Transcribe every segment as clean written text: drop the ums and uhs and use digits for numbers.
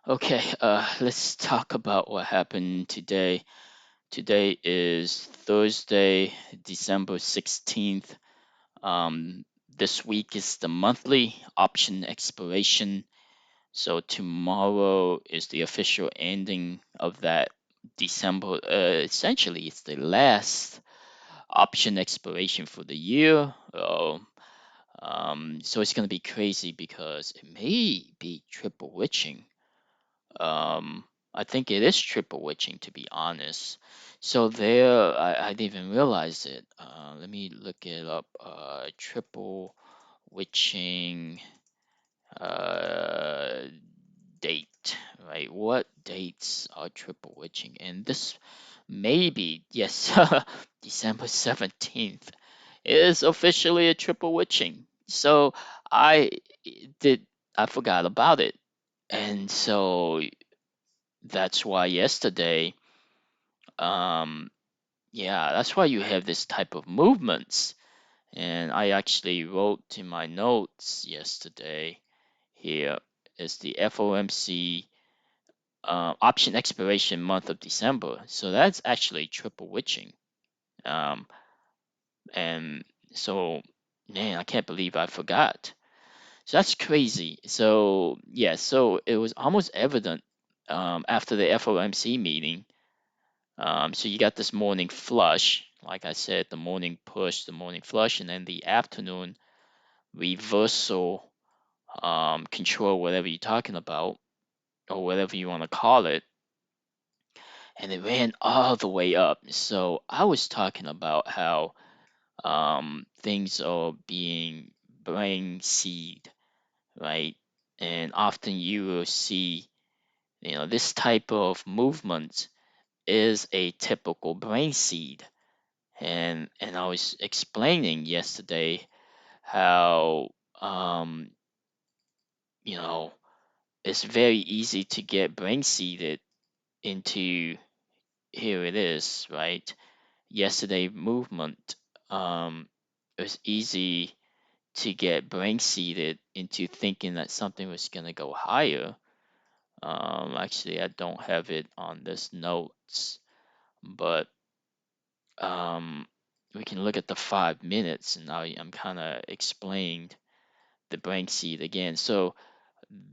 Okay, let's talk about what happened today. Today is Thursday, December 16th. Um, this week is the monthly option expiration. So tomorrow is the official ending of that December. Essentially, it's the last option expiration for the year. So it's going to be crazy because it may be triple witching. Um, I think it is triple witching, to be honest. So there, I didn't even realize it. Let me look it up. Triple witching uh, date, right? What dates are triple witching? And this maybe, yes, December 17th is officially a triple witching. So I did, I forgot about it. And so that's why yesterday, um, yeah, that's why you have this type of movements. And I actually wrote in my notes yesterday here is the FOMC option expiration month of December. So that's actually triple witching. Um, and so, man, I can't believe I forgot. So that's crazy. So, yeah, so it was almost evident after the FOMC meeting. So you got this morning flush, like I said, the morning push, the morning flush, and then the afternoon reversal, control, whatever you're talking about, or whatever you want to call it. And it ran all the way up. So I was talking about how things are being brain seed, right? And often you will see, this type of movement is a typical brain seed. And I was explaining yesterday how you know it's very easy to get brain seeded into, here it is, right? Yesterday movement, it was easy to get brain seeded into thinking that something was gonna go higher. Actually, I don't have it on this notes, but um, we can look at the 5 minutes, and I'm kind of explained the brain seed again. So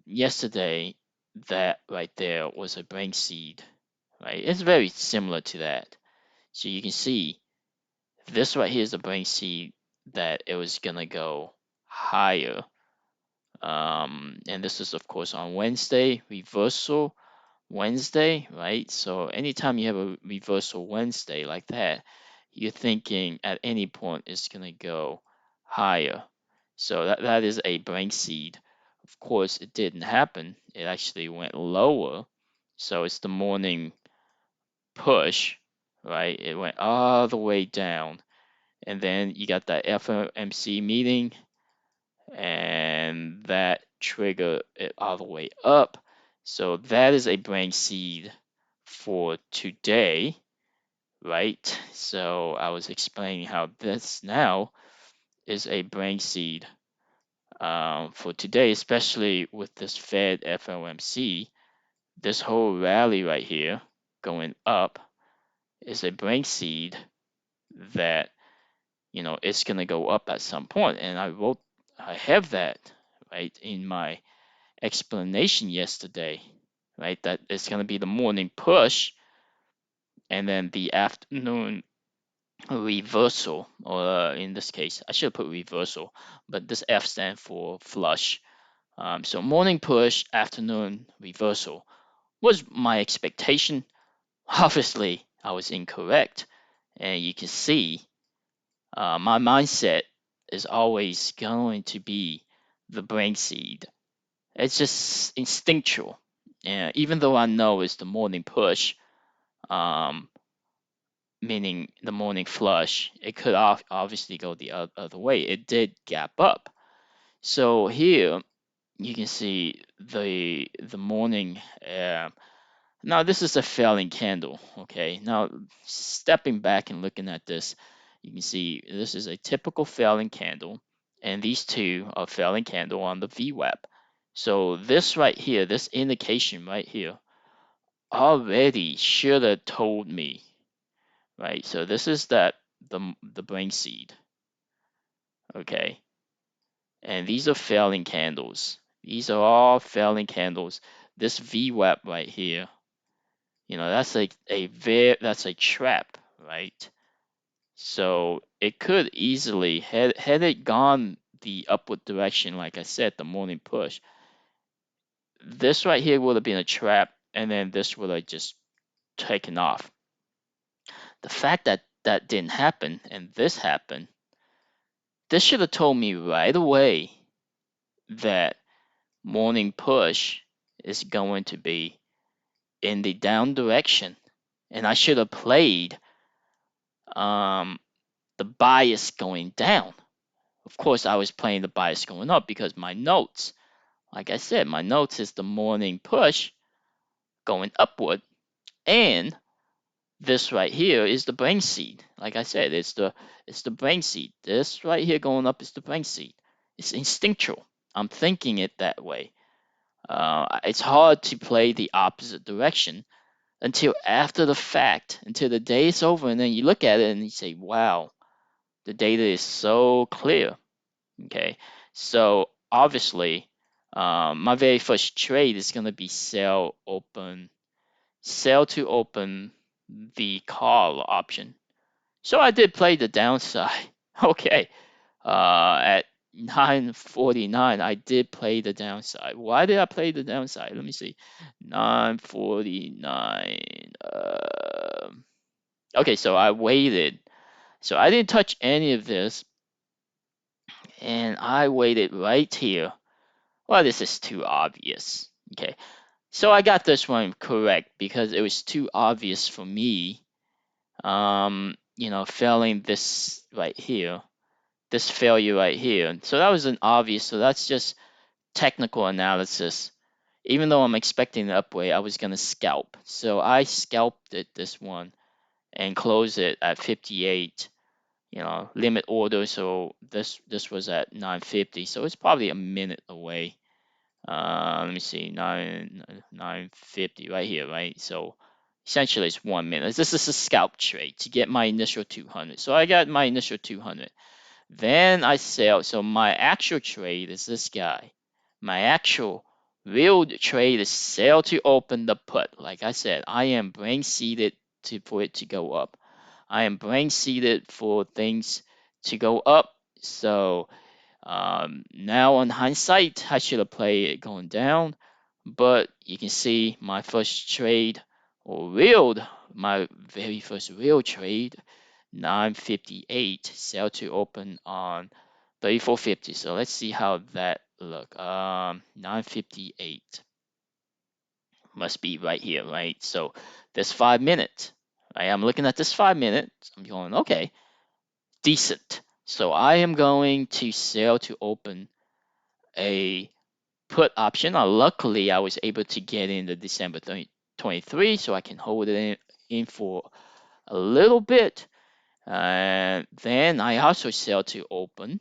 yesterday, that right there was a brain seed, right? It's very similar to that. So you can see this right here is the brain seed that it was gonna go higher. And this is of course on Wednesday, reversal Wednesday, right? So anytime you have a reversal Wednesday like that, you're thinking at any point it's gonna go higher. So that is a blank seed. Of course, it didn't happen. It actually went lower. So it's the morning push, right? It went all the way down. And then you got that FOMC meeting, and that triggered it all the way up. So that is a brain seed for today, right? So I was explaining how this now is a brain seed for today, especially with this Fed FOMC. This whole rally right here going up is a brain seed that it's gonna go up at some point, and I have that right in my explanation yesterday, right? That it's gonna be the morning push and then the afternoon reversal, or in this case, I should put reversal, but this F stands for flush. So morning push, afternoon reversal was my expectation. Obviously, I was incorrect, and you can see my mindset is always going to be the brain seed. It's just instinctual. And even though I know it's the morning push, um, meaning the morning flush, it could obviously go the other way. It did gap up. So here you can see the morning. Now this is a failing candle. Okay. Now stepping back and looking at this, you can see this is a typical failing candle, and these two are failing candle on the VWAP. So this right here, this indication right here, already should have told me, right? So this is the brain seed, okay? And these are failing candles. These are all failing candles. This VWAP right here, that's that's a trap, right? So it could easily, had it gone the upward direction, like I said, the morning push, this right here would have been a trap, and then this would have just taken off. The fact that that didn't happen and this happened, this should have told me right away that morning push is going to be in the down direction, and I should have played um, the bias going down. Of course, I was playing the bias going up because my notes, like I said, my notes is the morning push going upward, and this right here is the brain seed. Like I said, it's the brain seed. This right here going up is the brain seed. It's instinctual. I'm thinking it that way. It's hard to play the opposite direction until after the fact, until the day is over, and then you look at it and you say, "Wow, the data is so clear." Okay, so obviously, my very first trade is going to be sell to open the call option. So I did play the downside. Okay, at 9:49, I did play the downside. Why did I play the downside? Let me see. 9:49. Okay, so I waited. So I didn't touch any of this, and I waited right here. Well, this is too obvious. Okay, so I got this one correct because it was too obvious for me. Failing this right here, this failure right here. So that was an obvious. So that's just technical analysis. Even though I'm expecting the upway, I was gonna scalp. So I scalped this one and closed it at 58. Limit order. So this was at 9:50. So it's probably a minute away. Let me see, 9:50 right here, right? So essentially it's 1 minute. This is a scalp trade to get my initial 200. So I got my initial 200. Then I sell. So my actual trade is this guy. My actual real trade is sell to open the put. Like I said, I am brain seeded for it to go up. I am brain seeded for things to go up. So now on hindsight, I should have played it going down, but you can see my first trade or my very first real trade, 9:58, sell to open on 34.50. So let's see how that look. 9:58 must be right here, right? So this 5 minutes, right? I'm looking at this 5 minutes. I'm going, okay, decent. So I am going to sell to open a put option. Luckily, I was able to get in the December 23, so I can hold it in for a little bit. Then I also sell to open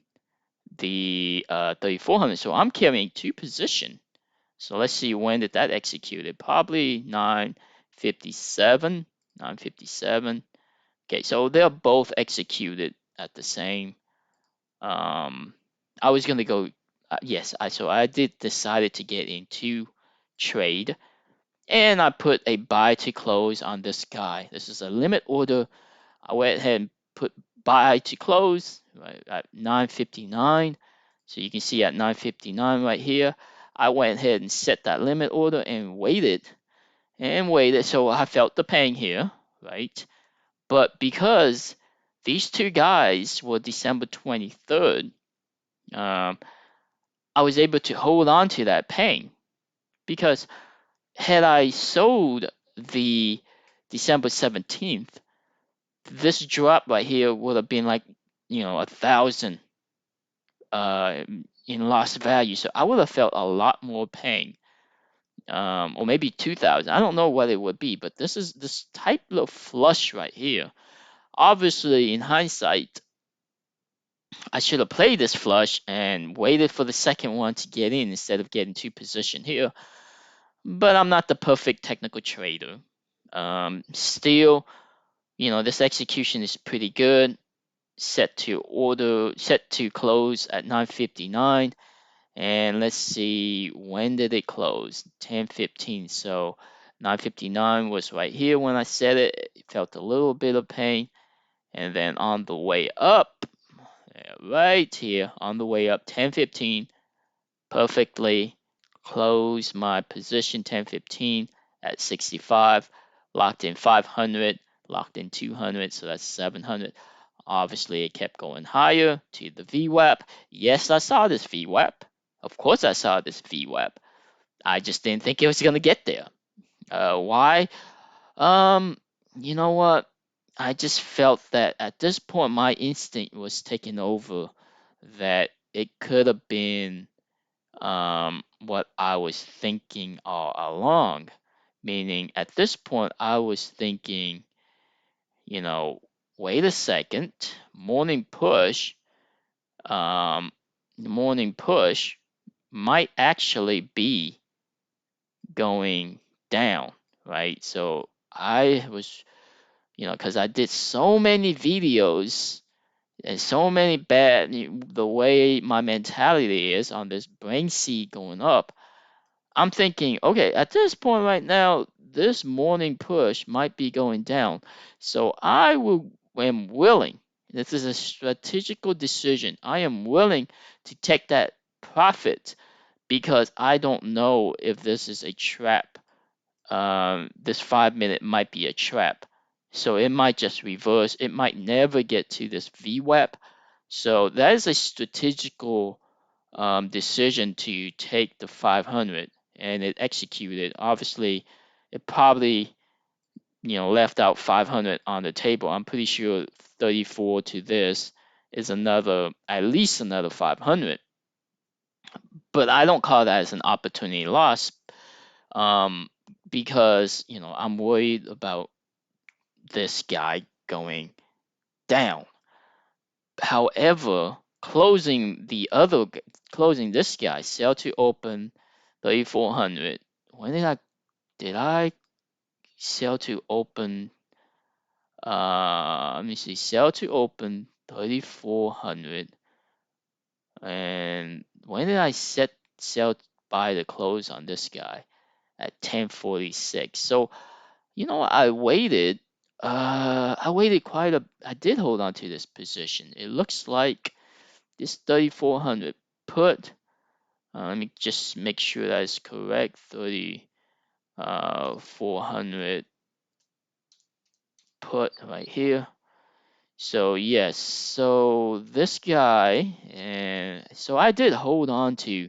the 3400. So I'm carrying two position. So let's see, when did that executed? Probably 9:57. 9:57. Okay, so they're both executed at the same. I was gonna go. Yes, I did decided to get into trade, and I put a buy to close on this guy. This is a limit order. I went ahead and put buy to close right at 9:59. So you can see at 9:59 right here, I went ahead and set that limit order and waited and waited. So I felt the pain here, right? But because these two guys were December 23rd, um, I was able to hold on to that pain because had I sold the December 17th, this drop right here would have been like 1,000 in lost value. So I would have felt a lot more pain, or maybe 2,000. I don't know what it would be, but this type of flush right here. Obviously, in hindsight, I should have played this flush and waited for the second one to get in instead of getting two position here. But I'm not the perfect technical trader. Still, this execution is pretty good. Set to close at 9:59. And let's see, when did it close? 10:15. So 9:59 was right here when I set it. It felt a little bit of pain. And then on the way up, right here, on the way up, 10:15, perfectly close my position 10:15 at 65, locked in 500, locked in 200, so that's 700. Obviously, it kept going higher to the VWAP. Yes, I saw this VWAP. Of course, I saw this VWAP. I just didn't think it was gonna get there. Why? Um, you know what? I just felt that at this point, my instinct was taking over. That it could have been what I was thinking all along. Meaning, at this point, I was thinking, you know, wait a second, morning push, um, the morning push might actually be going down, right? So I was, because I did so many videos and so many bad, the way my mentality is on this brain seed going up, I'm thinking, okay, at this point right now, this morning push might be going down. So am willing, this is a strategical decision. I am willing to take that profit because I don't know if this is a trap. This 5 minute might be a trap. So it might just reverse. It might never get to this VWAP. So that is a strategical decision to take the 500, and it executed. Obviously, it probably left out 500 on the table. I'm pretty sure 34 to this is at least another 500. But I don't call that as an opportunity loss, um, because I'm worried about this guy going down. However, closing this guy, sell to open 3400. When did I sell to open? Let me see, sell to open 3400. And when did I set sell buy the close on this guy? At 1046. So I did hold on to this position. It looks like this 3400 put. Let me just make sure that is correct. 400 put right here. So yes, so this guy, and so I did hold on to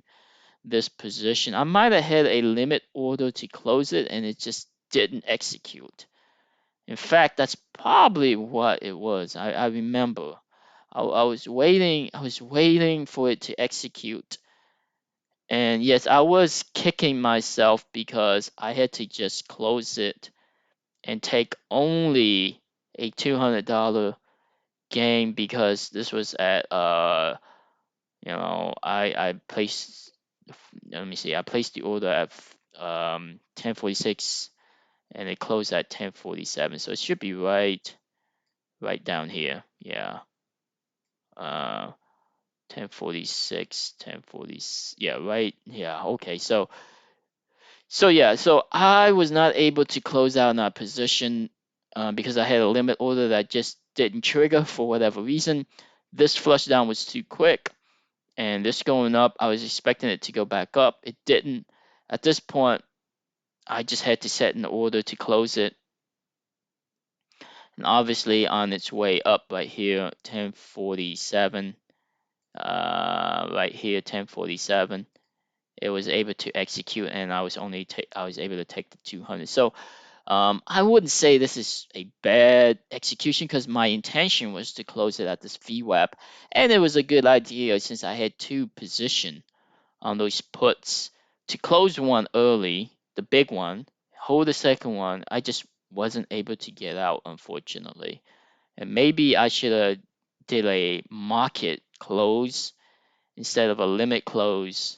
this position. I might have had a limit order to close it, and it just didn't execute. In fact, that's probably what it was. I remember. I was waiting for it to execute. And yes, I was kicking myself because I had to just close it and take only a $200 gain because this was at I placed, let me see, I placed the order at 1046 and it closed at 1047. So it should be right down here. Yeah. 1046, 1040. Yeah, right. Yeah. Okay. So I was not able to close out in that position because I had a limit order that just didn't trigger for whatever reason. This flush down was too quick, and this going up, I was expecting it to go back up. It didn't. At this point, I just had to set an order to close it. And obviously on its way up right here, 1047, right here, 1047. It was able to execute, and I was able to take the 200. So I wouldn't say this is a bad execution because my intention was to close it at this VWAP, and it was a good idea since I had two position on those puts to close one early, the big one, hold the second one. I just wasn't able to get out, unfortunately. And maybe I should have did a market close instead of a limit close,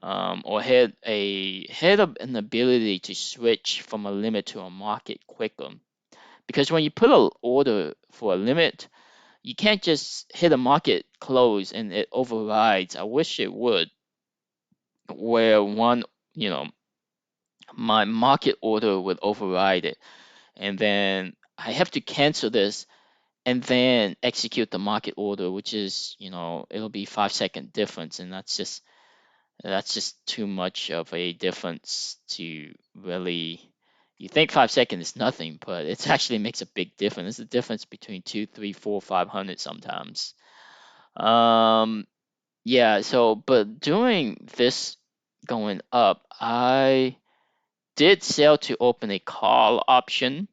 or had an ability to switch from a limit to a market quicker. Because when you put an order for a limit, you can't just hit a market close and it overrides. I wish it would, where one, you know, my market order would override it, and then I have to cancel this and then execute the market order, which is, it'll be 5 second difference, and that's just too much of a difference to really. You think 5 seconds is nothing, but it actually makes a big difference. It's the difference between two, three, four, 500 sometimes. Yeah. So, but doing this going up, I did sell to open a call option.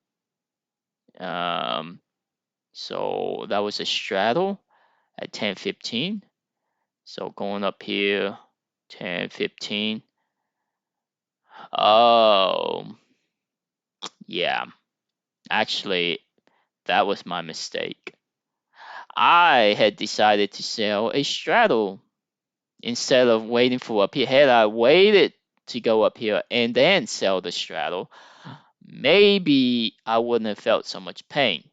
Um, so that was a straddle at 10.15. So going up here, 10.15. Oh, yeah. Actually, that was my mistake. I had decided to sell a straddle instead of waiting for up here. Had I waited to go up here and then sell the straddle, maybe I wouldn't have felt so much pain.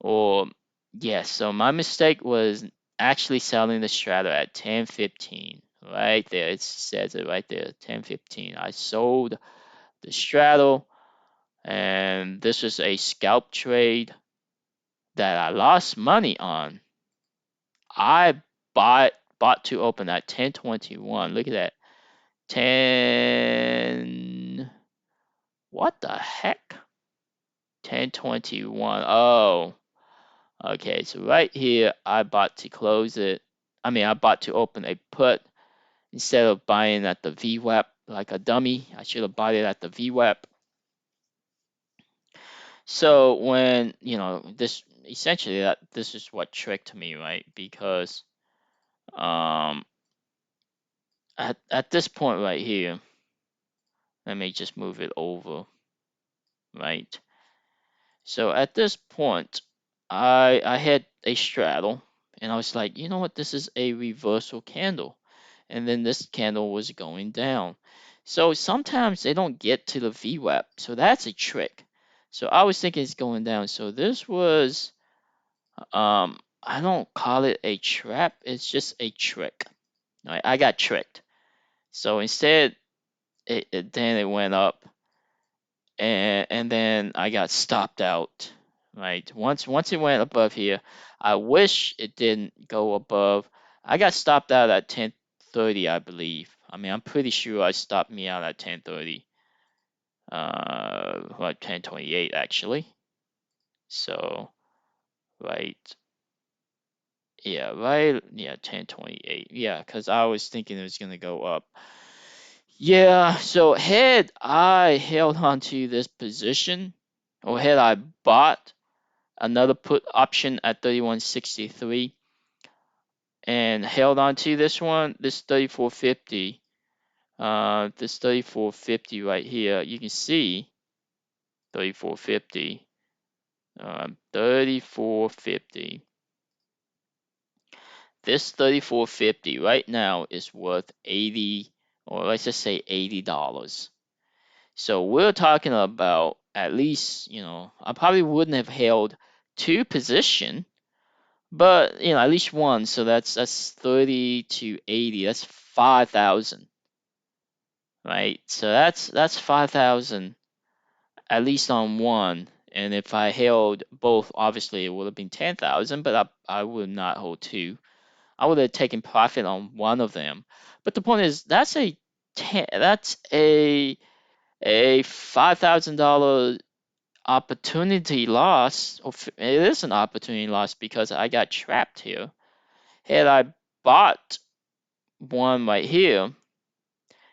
Or, yes, so my mistake was actually selling the straddle at 10.15. Right there, it says it right there, 10.15. I sold the straddle, and this is a scalp trade that I lost money on. I bought to open at 10.21. Look at that. 10. What the heck? 10.21. Oh, okay. So right here, I bought to close it. I bought to open a put instead of buying at the VWAP like a dummy. I should have bought it at the VWAP. So when, this essentially this is what tricked me, right? Because um at this point right here, let me just move it over, right? So at this point, I had a straddle, and I was like, you know what? This is a reversal candle, and then this candle was going down. So sometimes they don't get to the VWAP, so that's a trick. So I was thinking it's going down. So this was, I don't call it a trap. It's just a trick. Right? I got tricked. So instead, then it went up, and then I got stopped out. Right. Once it went above here, I wish it didn't go above. I got stopped out at 10:30, I believe. I'm pretty sure I stopped me out at 10:30. Like 10:28 actually. So, right. Yeah, right. Yeah, 10:28. Yeah, because I was thinking it was gonna go up. Yeah, so had I held on to this position, or had I bought another put option at 31.63 and held on to this one, this 34.50, this 34.50 right here, you can see 34.50, 34.50. This 34.50 right now is worth 80, or let's just say $80. So we're talking about at least, I probably wouldn't have held two position, but at least one. So that's 30 to 80. That's 5,000, right? So that's 5,000 at least on one. And if I held both, obviously it would have been 10,000, but I would not hold two. I would have taken profit on one of them. But the point is, that's a $5,000 opportunity loss. It is an opportunity loss because I got trapped here. Had I bought one right here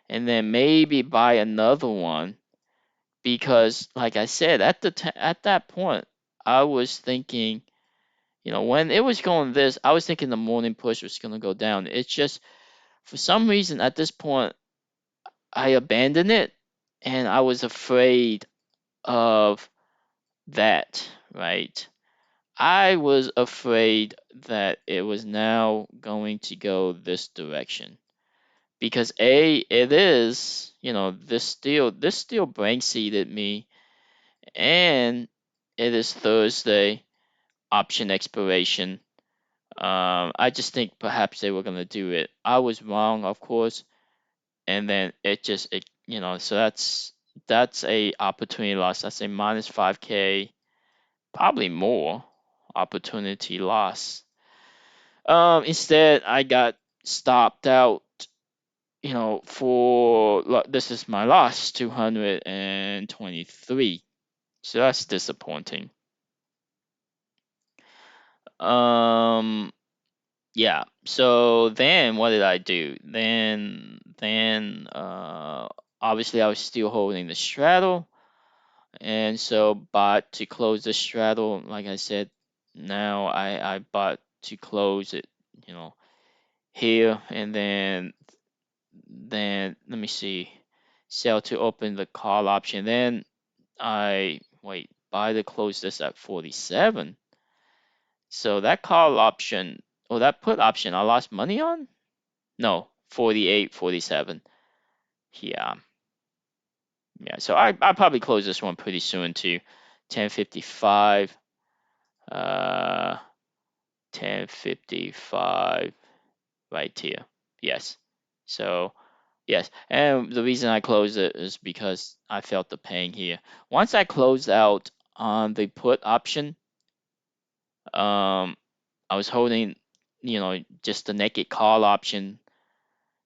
and then maybe buy another one, because like I said, at that point I was thinking, when it was going this, I was thinking the morning push was going to go down. It's just for some reason at this point I abandoned it, and I was afraid of that, right? I was afraid that it was now going to go this direction because it is, this still brain seeded me, and it is Thursday, option expiration. I just think perhaps they were gonna do it. I was wrong, of course, and then so that's a opportunity loss. That's a minus 5K, probably more opportunity loss. Instead, I got stopped out, this is my loss, 223. So that's disappointing. Um, yeah. So then what did I do? Then obviously I was still holding the straddle, and so bought to close the straddle. Like I said, now I bought to close it, you know, here, and then let me see, sell to open the call option. Then I wait, buy to close this at 47. So that call option, or that put option, I lost money on? No, 48, 47. Yeah. Yeah. So I probably close this one pretty soon too. 1055. 1055 right here. Yes. So yes, and the reason I closed it is because I felt the pain here. Once I closed out on the put option, um, I was holding, just the naked call option.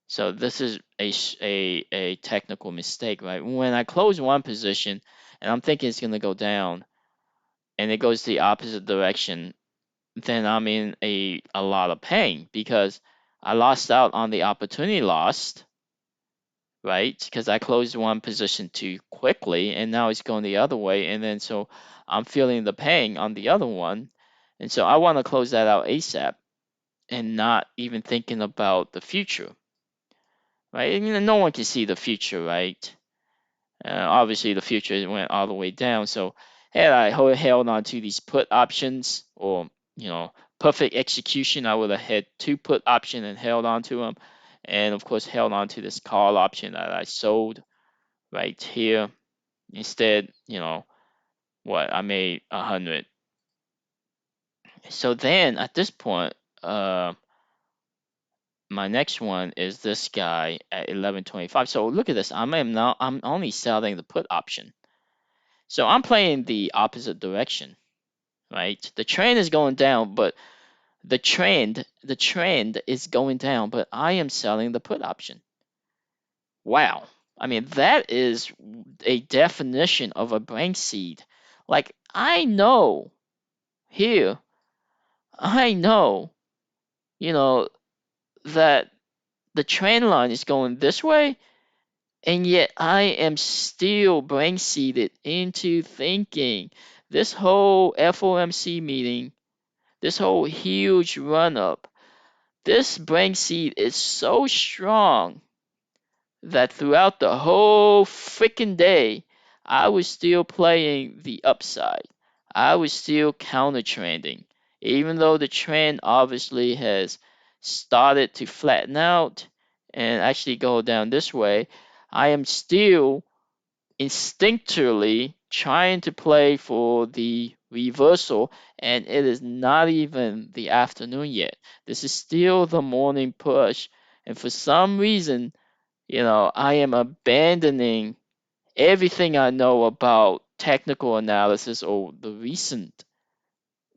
So this is a technical mistake, right? When I close one position and I'm thinking it's gonna go down, and it goes the opposite direction, then I'm in a lot of pain because I lost out on the opportunity lost, right? Because I closed one position too quickly and now it's going the other way. And then so I'm feeling the pain on the other one. And so I want to close that out ASAP and not even thinking about the future, right? And no one can see the future, right? Obviously, the future went all the way down. So had I held on to these put options, or perfect execution, I would have had two put option and held on to them, and of course held on to this call option that I sold right here. Instead, what, I made 100. So then at this point, uh, my next one is this guy at 1125. So look at this. I'm only selling the put option. So I'm playing the opposite direction, right? The trend is going down, but the trend is going down, but I am selling the put option. Wow. I mean, that is a definition of a brain seed. Like, here, I know, you know, that the trend line is going this way, and yet I am still brain seeded into thinking this whole FOMC meeting, this whole huge run up, this brain seed is so strong that throughout the whole freaking day, I was still playing the upside. I was still counter trending. Even though the trend obviously has started to flatten out and actually go down this way, I am still instinctually trying to play for the reversal, and it is not even the afternoon yet. This is still the morning push, and for some reason, I am abandoning everything I know about technical analysis or the recent,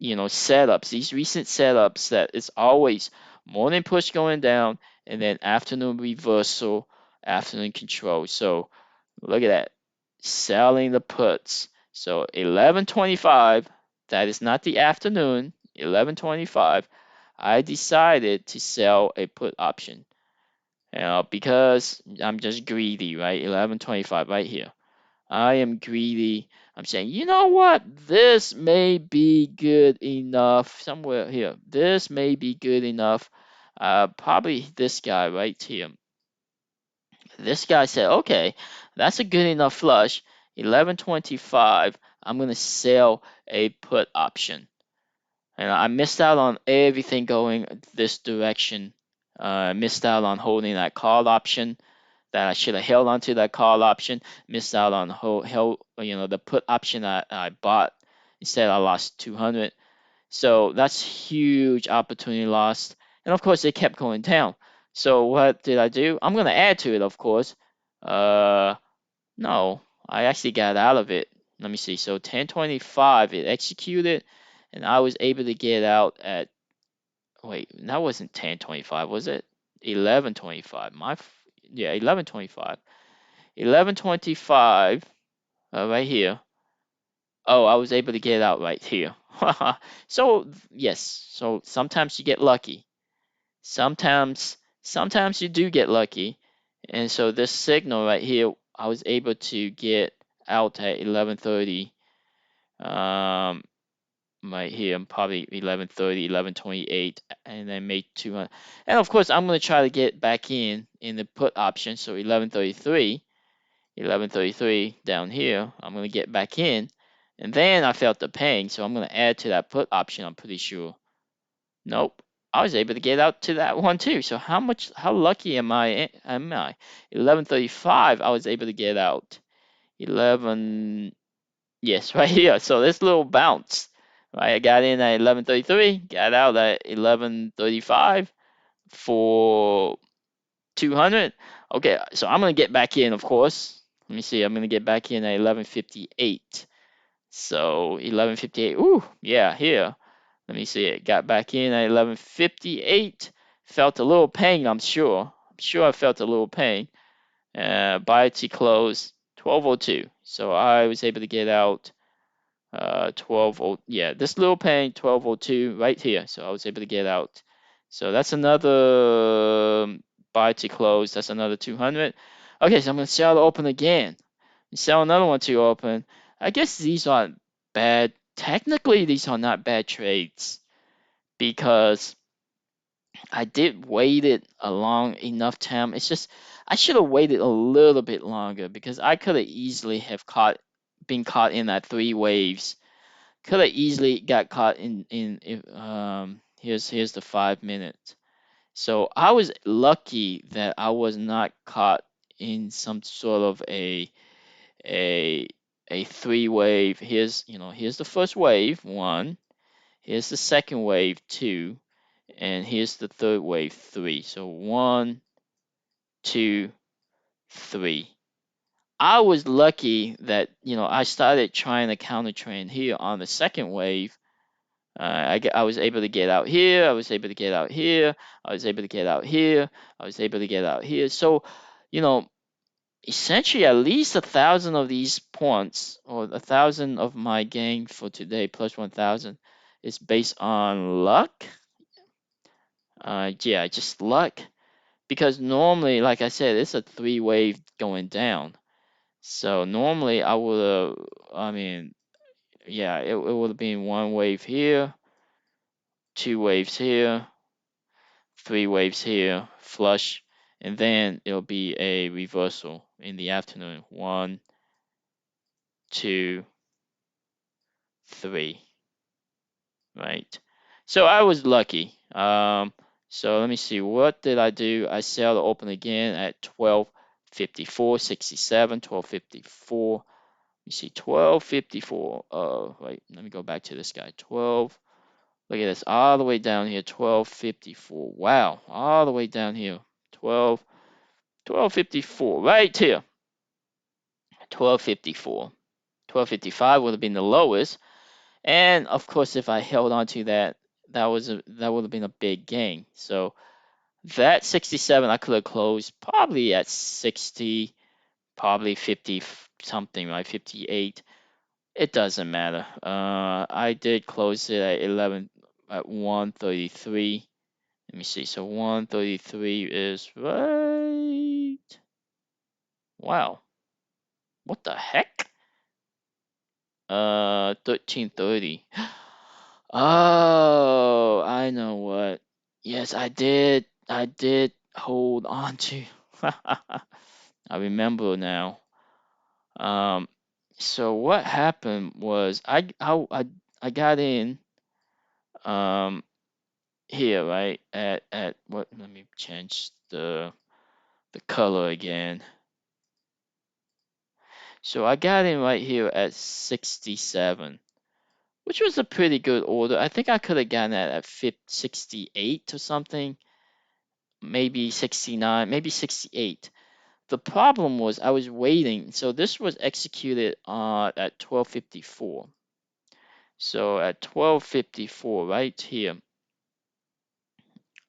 setups, these recent setups that it's always morning push going down and then afternoon reversal, afternoon control. So look at that, selling the puts. So 11:25, that is not the afternoon, 11:25, I decided to sell a put option. Because I'm just greedy, right? 11:25 right here. I am greedy. I'm saying, you know what? This may be good enough. Somewhere here. This may be good enough. Probably this guy right here. This guy said, okay, that's a good enough flush. 11:25. I'm gonna sell a put option. And I missed out on everything going this direction. I missed out on holding that call option that I should have held onto that call option. Missed out on the put option that I bought. Instead, I lost 200. So that's huge opportunity lost. And of course, it kept going down. So what did I do? I'm gonna add to it, of course. Uh, no, I actually got out of it. Let me see. So 1025, it executed, and I was able to get out at, wait, that wasn't 1025, was it? 1125. Yeah, 1125. 1125, right here. Oh, I was able to get out right here. So yes, so sometimes you get lucky. Sometimes you do get lucky. And so this signal right here, I was able to get out at 11:30. Um, right here, probably 11:30, 11:28, and then make 200. And of course, I'm gonna try to get back in the put option. So 11:33 down here, I'm gonna get back in, and then I felt the pain, so I'm gonna add to that put option. I'm pretty sure. Nope. I was able to get out to that one too. So how lucky am I? 11:35, I was able to get out. 11, yes, right here. So this little bounce, right? I got in at 11:33, got out at 11:35 for 200. Okay, so I'm gonna get back in, of course. Let me see. I'm gonna get back in at 11:58. So 11:58. Ooh, yeah, here. Let me see it. Got back in at 11:58. Felt a little pain, I'm sure. I'm sure I felt a little pain. Buy to close 12:02. So I was able to get out 12:0. Yeah, this little pain 12:02 right here. So I was able to get out. So that's another buy to close. That's another 200. Okay, so I'm gonna sell to open again. Sell another one to open. I guess these aren't bad. Technically, these are not bad trades because I did wait it a long enough time. It's just I should have waited a little bit longer because I could have easily have been caught in that three waves. Could have easily got caught in if here's the 5 minutes. So I was lucky that I was not caught in some sort of a a three wave. Here's the first wave, one. Here's the second wave, two, and here's the third wave, three. So one, two, three. I was lucky that I started trying to counter trend here on the second wave. I was able to get out here. I was able to get out here. I was able to get out here. I was able to get out here. So, you know, essentially at least 1,000 of these points, or 1,000 of my gain for today plus 1,000, is based on luck. Yeah, just luck. Because normally, like I said, it's a three wave going down. So normally I would have, I mean, yeah, it would have been one wave here, two waves here, three waves here, flush, and then it'll be a reversal in the afternoon. One, two, three, right? So I was lucky. So let me see, what did I do? I sell to open again at 12:54.67, 12:54. You see 12:54. Wait, let me go back to this guy. 12. Look at this, all the way down here. 12:54. Wow, all the way down here. 12:54. Right here. 12:54. 12:55 would have been the lowest. And of course, if I held on to that, that would have been a big gain. So that 67, I could have closed probably at 60, probably 50 something, right? 58. It doesn't matter. I did close it at 11 at 133. Let me see. So 133 is right. Wow. What the heck? 1330. Oh, I know what. Yes, I did hold on to. I remember now. Um, so what happened was I got in here, right, at what, let me change the color again. So I got in right here at 67, which was a pretty good order. I think I could have gotten that at 68 or something, maybe 69, maybe 68. The problem was I was waiting. So this was executed at 12:54. So at 12:54, right here,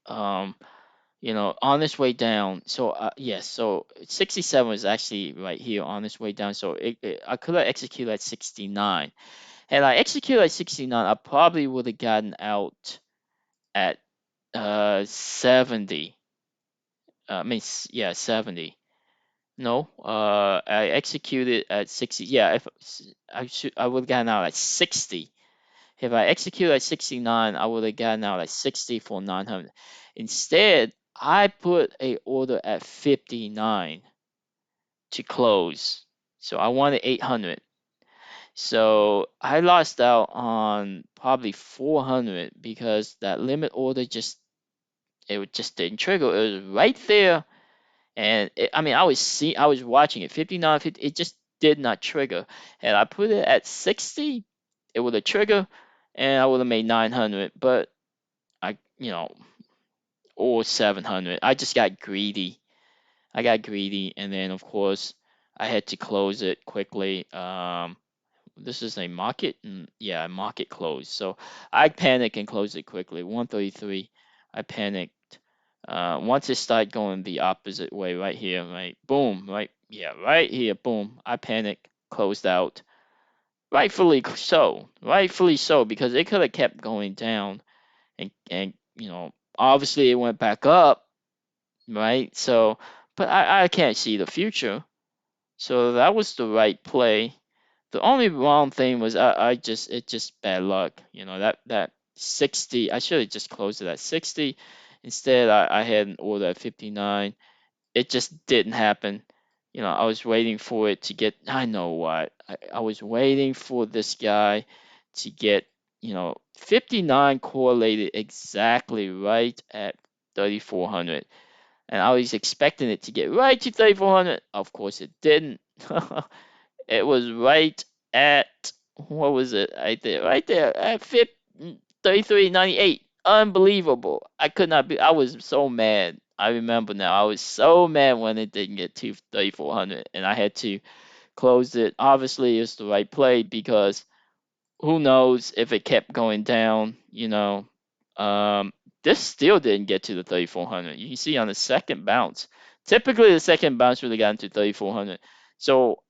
um, on its way down. So yes, so 67 is actually right here on its way down. So I could have executed at 69. Had I executed at 69, I probably would have gotten out at 70. Yeah, 70. No, I executed at 60. Yeah, if I would have gotten out at 60. If I executed at 69, I would have gotten out at 60 for 900. Instead, I put a order at 59 to close. So I wanted 800. So I lost out on probably 400 because that limit order just didn't trigger. It was right there, and I mean I was watching it 59, 50, it just did not trigger. And I put it at 60, it would have triggered, and I would have made 900. But I or 700. I just got greedy. And then of course I had to close it quickly. This is a market, and yeah, market close. So I panicked and closed it quickly. 133. I panicked. Once it started going the opposite way, right here, right, boom, right, yeah, right here, boom. I panicked, closed out. Rightfully so, because it could have kept going down, and obviously it went back up, right? So, but I can't see the future. So that was the right play. The only wrong thing was it's just bad luck. That 60, I should have just closed it at 60. Instead, I had an order at 59. It just didn't happen. I was waiting for it to get, I know what, I was waiting for this guy to get, 59 correlated exactly right at 3,400. And I was expecting it to get right to 3,400. Of course, it didn't. It was right at, what was it? Right there at 33.98. Unbelievable. I could not be. I was so mad. I remember now. I was so mad when it didn't get to 3,400, and I had to close it. Obviously, it's the right play because who knows if it kept going down. This still didn't get to the 3,400. You can see on the second bounce. Typically, the second bounce really got into 3,400. So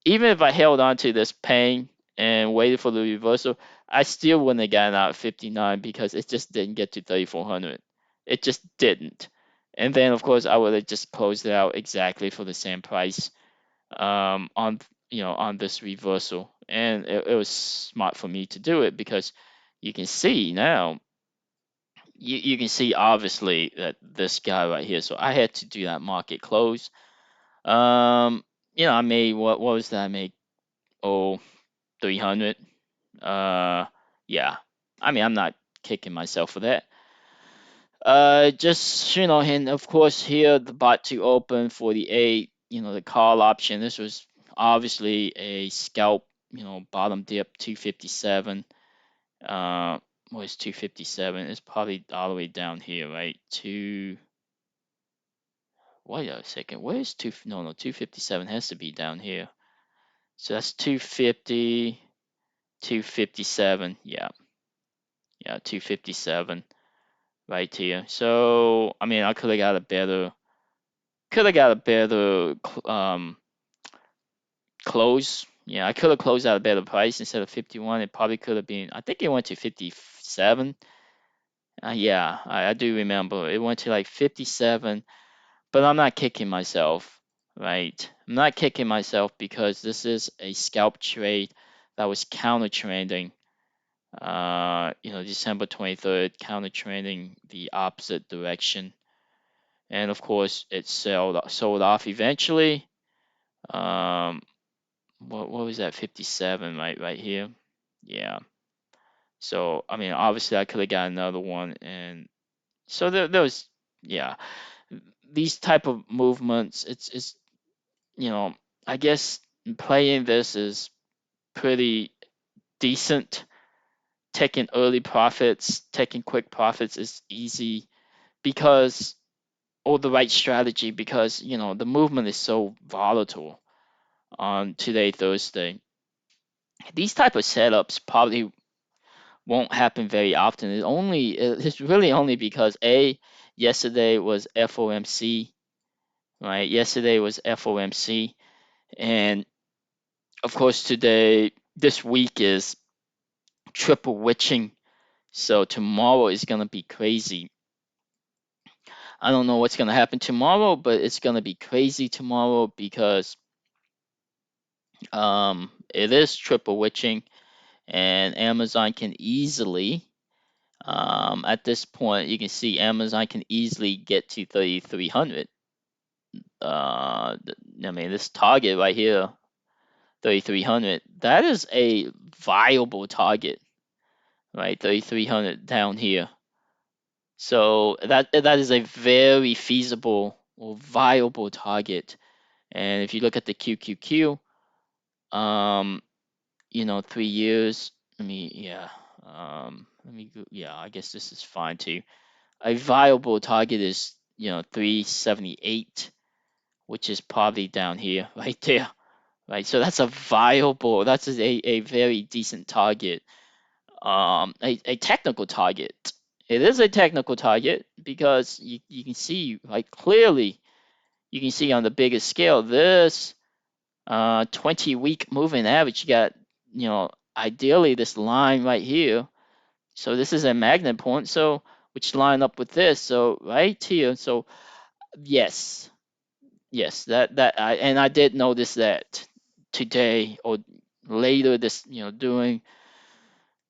even if I held on to this pain and waited for the reversal, I still wouldn't have gotten out at 59 because it just didn't get to 3,400. It just didn't. And then, of course, I would have just closed it out exactly for the same price on this reversal. And it was smart for me to do it because you can see now, you can see obviously that this guy right here. So I had to do that market close. I made, what was that? I made, oh, 300. Yeah. I mean, I'm not kicking myself for that. Just, and of course here the bot to open 48, the call option. This was obviously a scalp, bottom dip 257. What is 257? It's probably all the way down here, right? Wait a second. Where's no, 257 has to be down here. So that's 250, 257. Yeah. Yeah, 257 right here. So, I mean, I could have got a better close. Yeah, I could have closed at a better price instead of 51. It probably could have been, I think it went to 57. Yeah, I do remember. It went to like 57, but I'm not kicking myself, right? I'm not kicking myself because this is a scalp trade that was counter trending. December 23rd, counter trending the opposite direction. And of course, it sold off eventually. What was that? 57, right here. Yeah. So I mean, obviously I could have got another one, and so there was, yeah, these type of movements. It's you know, I guess playing this is pretty decent. Taking early profits, taking quick profits is easy because, or the right strategy, because the movement is so volatile on today, Thursday. These type of setups probably won't happen very often. It's really only because yesterday was FOMC, right? Yesterday was FOMC, and of course this week is triple witching. So tomorrow is gonna be crazy. I don't know what's gonna happen tomorrow, but it's gonna be crazy tomorrow because it is triple witching, and Amazon can easily, at this point, you can see Amazon can easily get to 3,300. I mean, this target right here, 3,300, that is a viable target, right? 3,300 down here. So that is a very feasible or viable target. And if you look at the QQQ, 3 years. Yeah, I guess this is fine too. A viable target is 378, which is probably down here, right there, right? So that's a very decent target, a technical target. It is a technical target because you can see, like, clearly, you can see on the biggest scale, this 20-week moving average. You got, ideally this line right here. So this is a magnet point, so which line up with this. So right here. So yes, yes, I did notice that today or later this, doing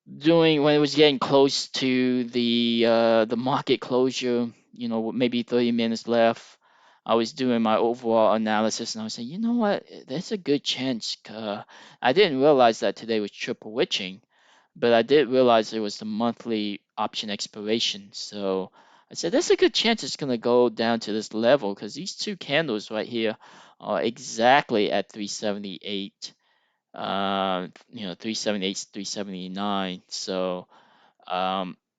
when it was getting close to the market closure, maybe 30 minutes left. I was doing my overall analysis, and I was saying, you know what, there's a good chance. I didn't realize that today was triple witching, but I did realize it was the monthly option expiration. So I said, there's a good chance it's gonna go down to this level because these two candles right here are exactly at 378. 378, 379. So,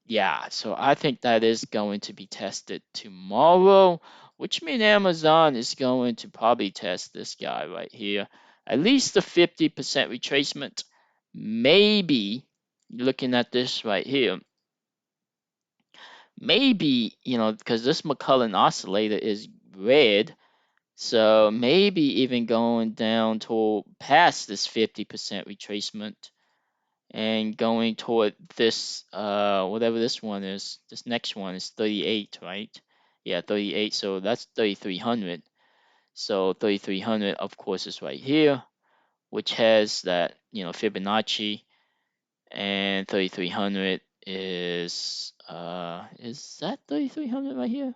yeah, so I think that is going to be tested tomorrow, which means Amazon is going to probably test this guy right here, at least the 50% retracement. Maybe looking at this right here, maybe, because this McCullen oscillator is red, so maybe even going down to past this 50% retracement and going toward this, whatever this one is. This next one is 38, right? Yeah, 38. So that's 3,300. So 3,300, of course, is right here, which has that, Fibonacci, and 3,300 is that 3,300 right here?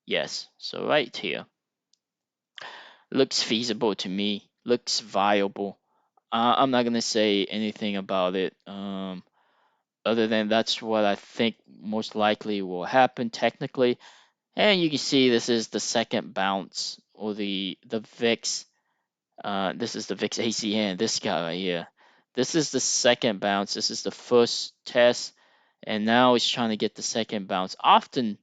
Yes. So right here looks feasible to me. Looks viable. I'm not gonna say anything about it. Other than that's what I think most likely will happen technically. And you can see this is the second bounce, or the VIX. This is the VIX ACN, this guy right here. This is the second bounce. This is the first test, and now it's trying to get the second bounce. Often,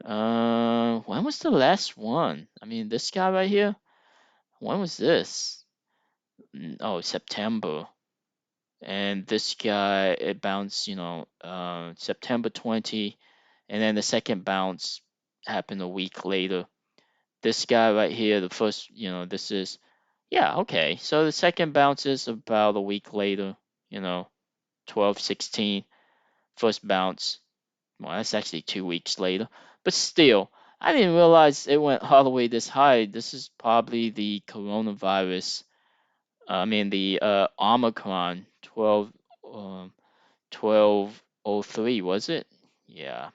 when was the last one? I mean, this guy right here. When was this? Oh, September. And this guy, it bounced, September 20, and then the second bounce happened a week later. This guy right here, the first, this is, yeah, okay. So the second bounce is about a week later, 12/16. First bounce, well, that's actually 2 weeks later. But still, I didn't realize it went all the way this high. This is probably the coronavirus. I mean, the Omicron 1203, was it? Yeah,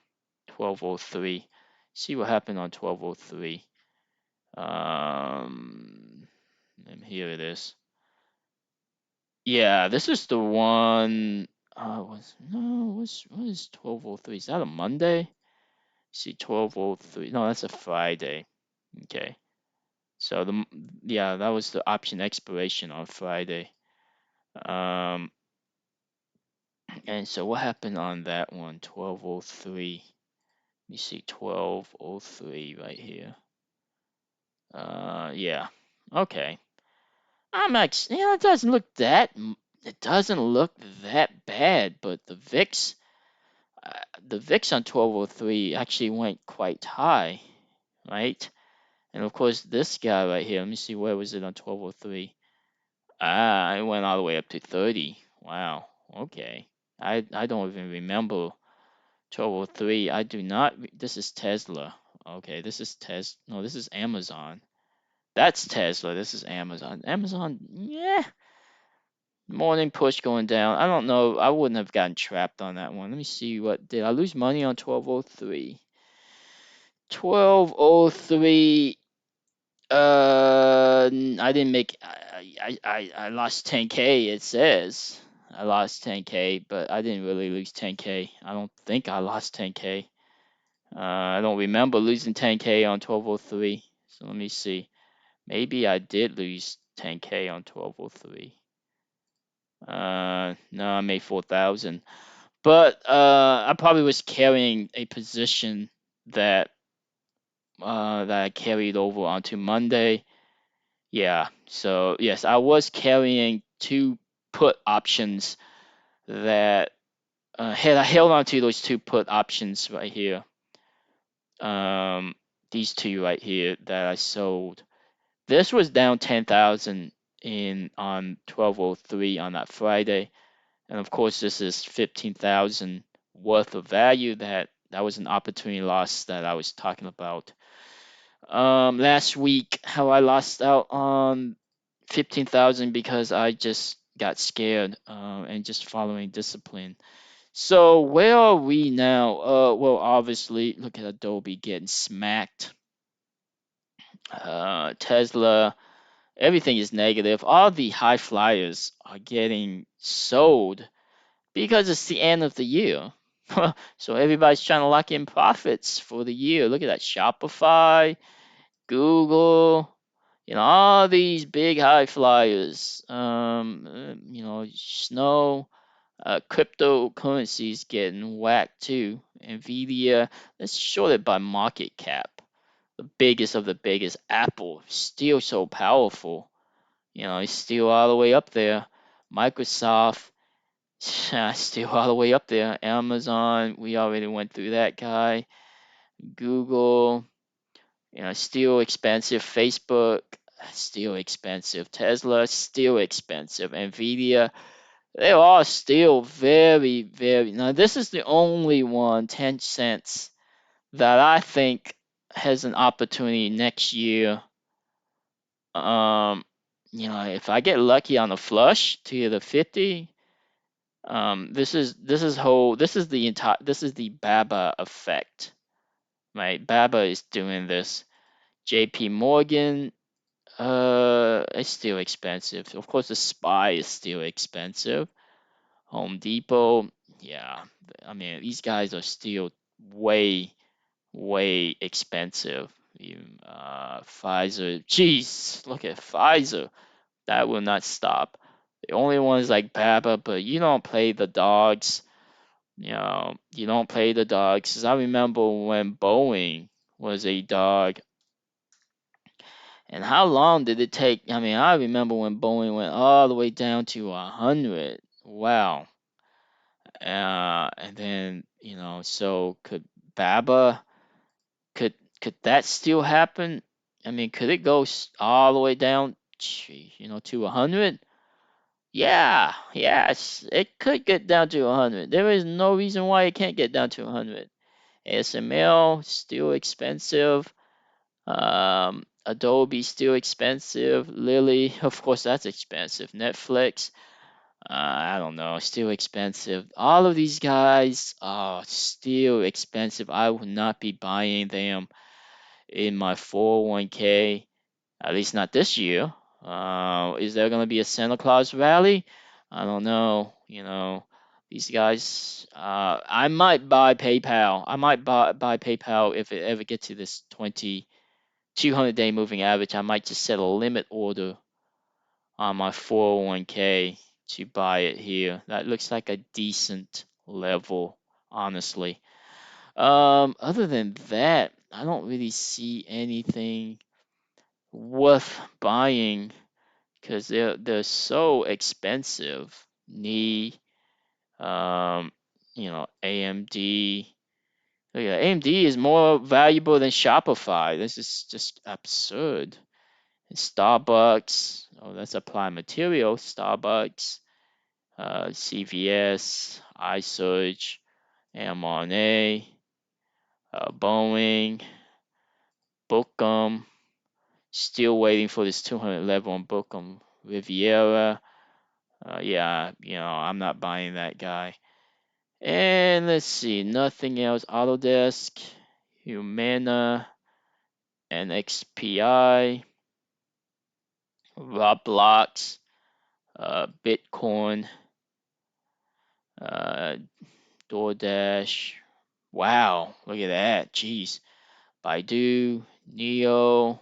1203. See what happened on 1203. And here it is. Yeah, this is the one. what is 12:03? Is that a Monday? See, 12:03. No, that's a Friday. Okay. So yeah, that was the option expiration on Friday. Um, and so what happened on that one? 12:03. You see 12:03 right here. Yeah. Okay. I'm actually, it doesn't look it doesn't look that bad, but the VIX on 12:03 actually went quite high, right? And of course, this guy right here, let me see, where was it on 12:03? Ah, it went all the way up to 30. Wow. Okay. I don't even remember 12:03. I do not. This is Tesla. Okay, this is No, this is Amazon. That's Tesla. This is Amazon. Amazon, yeah. Morning push going down. I don't know. I wouldn't have gotten trapped on that one. Let me see, what did I lose money on 12:03? 12:03. I didn't make. I lost 10K. It says I lost 10K, but I didn't really lose 10K. I don't think I lost 10K. I don't remember losing 10K on 12:03. So let me see. Maybe I did lose 10K on 12:03. No, I made 4,000. But I probably was carrying a position that that I carried over onto Monday. Yeah. So yes, I was carrying two put options that had I held on to those two put options right here. These two right here that I sold. This was down 10,000 in on 12:03 on that Friday. And of course, this is 15,000 worth of value that was an opportunity loss that I was talking about. Last week, how I lost out on 15,000 because I just got scared and just following discipline. So where are we now? Well, obviously, look at Adobe getting smacked. Tesla, everything is negative. All the high flyers are getting sold because it's the end of the year. So everybody's trying to lock in profits for the year. Look at that. Shopify, Google, all these big high flyers. Snow, cryptocurrencies getting whacked too. Nvidia, let's short it by market cap. The biggest of the biggest. Apple, still so powerful. It's still all the way up there. Microsoft, still all the way up there. Amazon, we already went through that guy. Google, still expensive. Facebook, still expensive. Tesla, still expensive. Nvidia, they're all still very, very. Now, this is the only one, 10 cents, that I think has an opportunity next year. If I get lucky on the flush to the 50, this is the BABA effect, right? BABA is doing this. JP Morgan, it's still expensive. Of course, the SPY is still expensive. Home Depot, yeah. I mean, these guys are still way, way expensive. Even, Pfizer, jeez, look at Pfizer. That will not stop. The only ones like BABA, but you don't play the dogs. You don't play the dogs. 'Cause I remember when Boeing was a dog. And how long did it take? I mean, I remember when Boeing went all the way down to 100. Wow. And then, so could BABA, could could that still happen? I mean, could it go all the way down, to 100? Yeah, yes, it could get down to 100. There is no reason why it can't get down to 100. ASML still expensive. Adobe still expensive. Lily, of course, that's expensive. Netflix, I don't know, still expensive. All of these guys are still expensive. I would not be buying them in my 401k, at least not this year. Is there going to be a Santa Claus rally? I don't know. These guys, I might buy PayPal. I might buy PayPal if it ever gets to this 200-day moving average. I might just set a limit order on my 401k to buy it here. That looks like a decent level, honestly. Other than that, I don't really see anything worth buying because they're so expensive. Knee, um, AMD. Look at that. AMD is more valuable than Shopify. This is just absurd. And Starbucks. Oh, that's Applied Material. Starbucks, CVS, iSurge, mRNA, Boeing, Bookum. Still waiting for this 200 level on Bookum. Riviera. Yeah, I'm not buying that guy. And let's see, nothing else. Autodesk, Humana, NXPI, Roblox, Bitcoin, uh, DoorDash. Wow, look at that. Jeez. Baidu, Neo.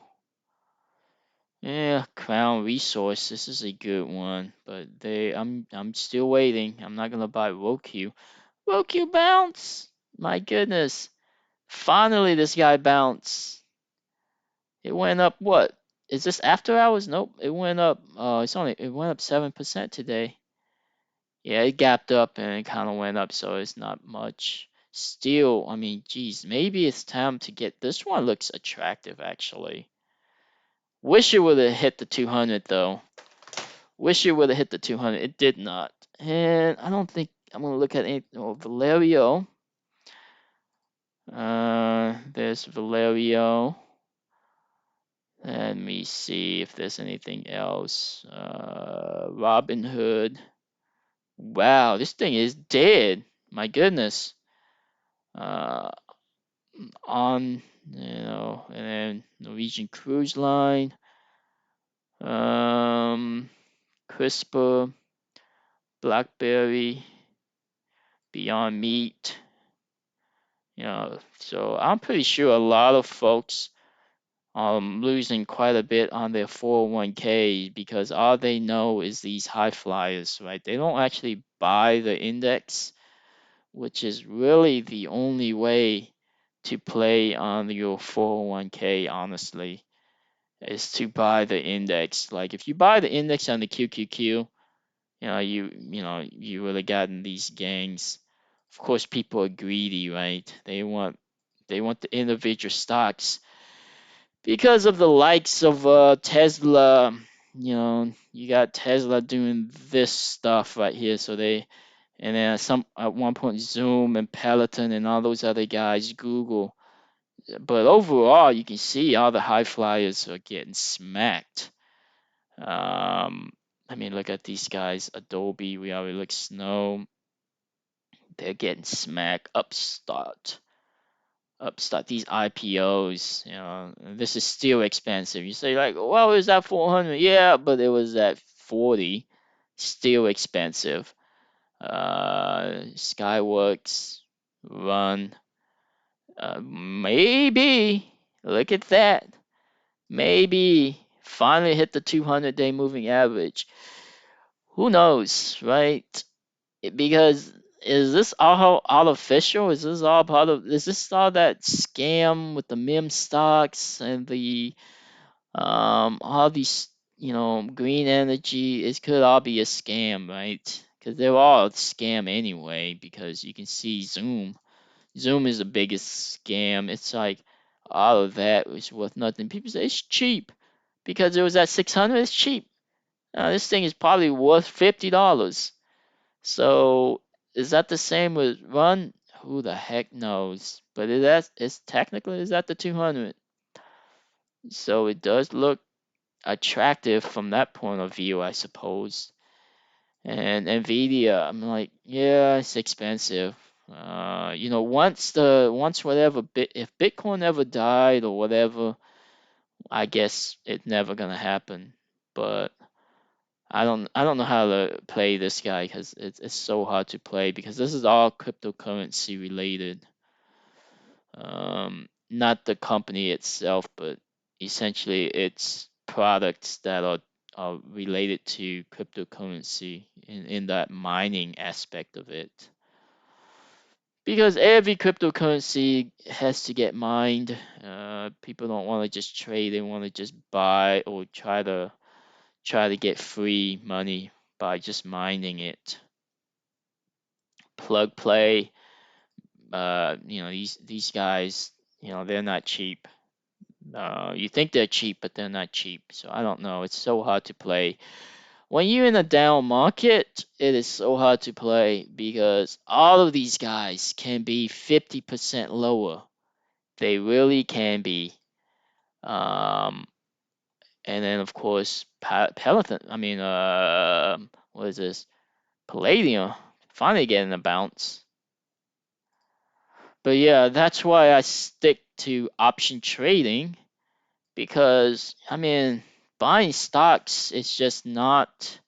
Yeah, Crown Resource. This is a good one, but I'm still waiting. I'm not gonna buy Roku. Roku bounce. My goodness. Finally, this guy bounced. It went up what? Is this after hours? Nope. It went up. It went up 7% today. Yeah, it gapped up and it kind of went up, so it's not much. Still, I mean, geez, maybe it's time to get this one. Looks attractive actually. Wish it would have hit the 200 though. Wish it would have hit the 200. It did not. And I don't think I'm gonna look at any. Oh, Valerio. There's Valerio. Let me see if there's anything else. Robinhood. Wow, this thing is dead. My goodness. Uh, on, and then Norwegian Cruise Line. CRISPR, BlackBerry, Beyond Meat. So I'm pretty sure a lot of folks losing quite a bit on their 401k because all they know is these high flyers, right? They don't actually buy the index, which is really the only way to play on your 401k, honestly, is to buy the index. Like if you buy the index on the QQQ, you would have gotten these gangs. Of course, people are greedy, right? They want the individual stocks because of the likes of Tesla. You got Tesla doing this stuff right here, so and then at one point Zoom and Peloton and all those other guys, Google. But overall, you can see all the high flyers are getting smacked. I mean, look at these guys. Adobe, we already look Snow. They're getting smacked. Upstart these IPOs, this is still expensive. You say like, well, is that 400? Yeah, but it was at 40, still expensive. Skyworks, Run, maybe, look at that, maybe finally hit the 200-day moving average. Who knows, right? Because is this all artificial? Is this all that scam with the meme stocks and the all these green energy? It could all be a scam, right? Because they're all a scam anyway. Because you can see Zoom. Zoom is the biggest scam. It's like all of that is worth nothing. People say it's cheap because it was at 600. It's cheap. This thing is probably worth $50. So is that the same with Run? Who the heck knows? But it's technically is at the 200. So it does look attractive from that point of view, I suppose. And Nvidia, I'm like, yeah, it's expensive. Once whatever if Bitcoin ever died or whatever, I guess it's never gonna happen. But I don't know how to play this guy because it's so hard to play because this is all cryptocurrency related. Not the company itself, but essentially it's products that are related to cryptocurrency in that mining aspect of it. Because every cryptocurrency has to get mined. People don't want to just trade; they want to just buy or try to get free money by just mining it. Plug play. These guys, they're not cheap. You think they're cheap, but they're not cheap. So I don't know. It's so hard to play. When you're in a down market, it is so hard to play because all of these guys can be 50% lower. They really can be. Um, and then of course, Peloton. I mean, what is this? Palladium finally getting a bounce. But yeah, that's why I stick to option trading because I mean, buying stocks is just not.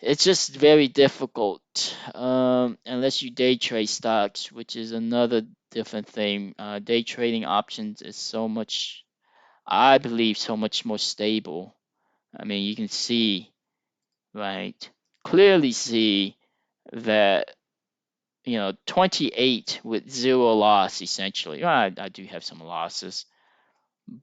It's just very difficult unless you day trade stocks, which is another different thing. Day trading options is so much, I believe, so much more stable. I mean, you can see, right, clearly see that 28 with zero loss essentially. Well, I do have some losses,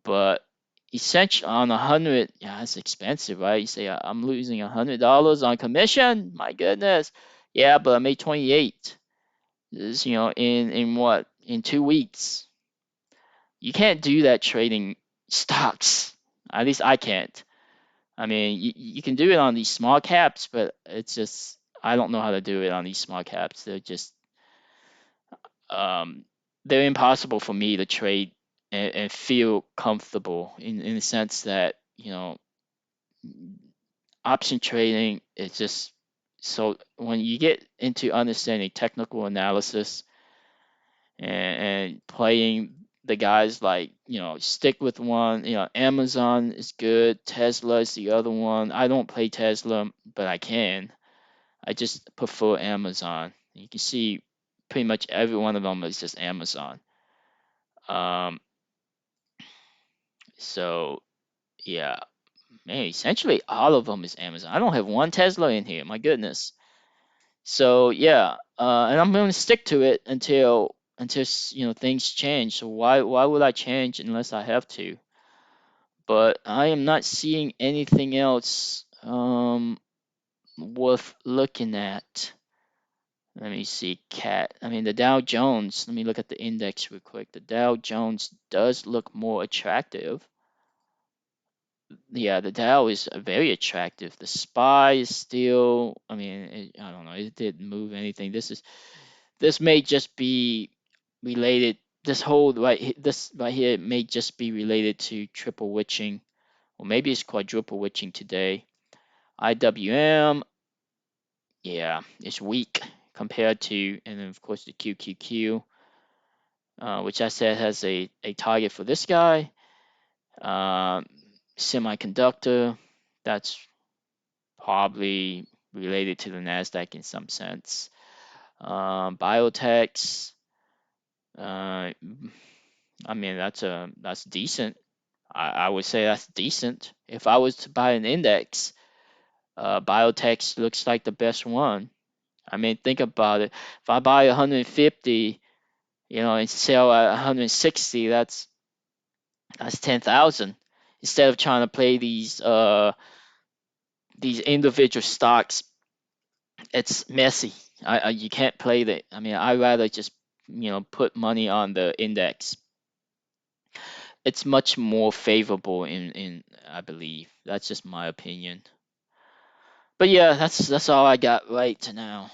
but essentially on 100, yeah, it's expensive, right? You say I'm losing $100 on commission. My goodness, yeah, but I made 28. This, in what, in 2 weeks? You can't do that trading stocks. At least I can't. I mean, you can do it on these small caps, but it's just I don't know how to do it on these small caps. Um, they're impossible for me to trade and feel comfortable in the sense that option trading is just so when you get into understanding technical analysis and playing the guys like stick with one. Amazon is good, Tesla is the other one. I don't play Tesla, but I can. I just prefer Amazon. You can see pretty much every one of them is just Amazon. um so yeah, man, essentially all of them is Amazon. I don't have one Tesla in here, my goodness. So yeah, and I'm going to stick to it until things change. So why would I change unless I have to? But I am not seeing anything else worth looking at. Let me see, cat. I mean the Dow Jones. Let me look at the index real quick. The Dow Jones does look more attractive. Yeah, the Dow is very attractive. The SPY is still. I mean, I don't know. It didn't move anything. This may just be related. This right here may just be related to triple witching, or maybe it's quadruple witching today. IWM, yeah, it's weak compared to, and then of course the QQQ, which I said has a target for this guy. Um, Semiconductor, that's probably related to the Nasdaq in some sense. Biotechs, uh, I mean that's decent. I would say that's decent. If I was to buy an index, biotech looks like the best one. I mean, think about it. If I buy 150, and sell at 160, that's 10,000. Instead of trying to play these individual stocks, it's messy. You can't play that. I mean, I rather just put money on the index. It's much more favorable in I believe. That's just my opinion. But yeah, that's all I got right to now.